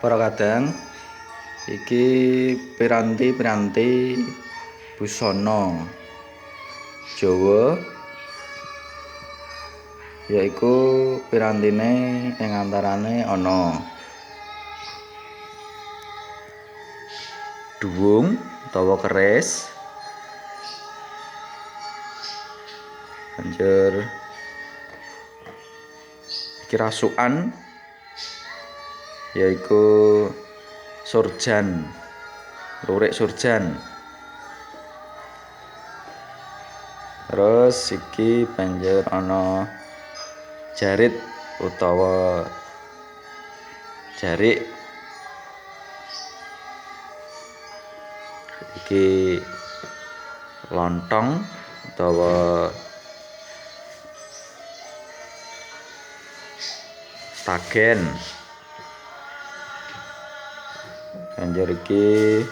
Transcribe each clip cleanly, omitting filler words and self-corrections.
Para kadang iki piranti-piranti busana Jawa, yaiku pirantine ing antarane ana dhuwung utawa keris, banjur iki rasukan yaiku surjan, lurik surjan. Terus iki banjur ana jarit utawa jarik, iki lontong utawa stagen, banjur iki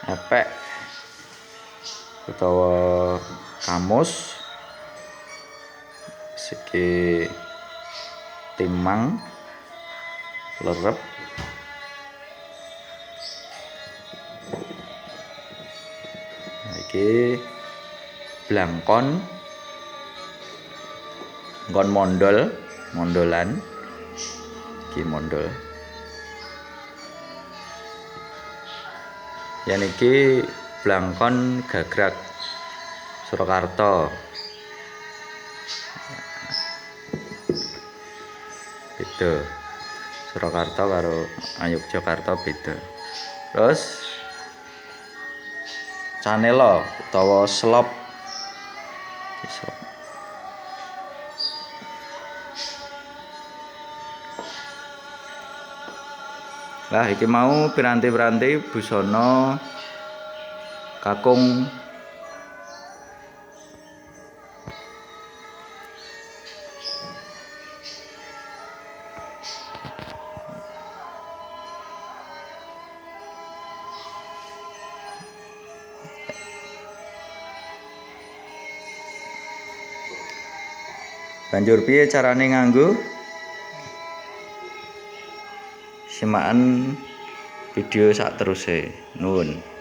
epek utawa kamus, iki timang, lerep, iki blangkon, nggon mondolan, iki mondol. Yen iki blangkon gagrag Surakarta. Beda. Surakarta karo Yogyakarta beda. Terus canela utawa slop. Lah iki mau piranti-piranti busana kakung banjur piye carane nganggo? Simaken video sak teruse. Nuwun.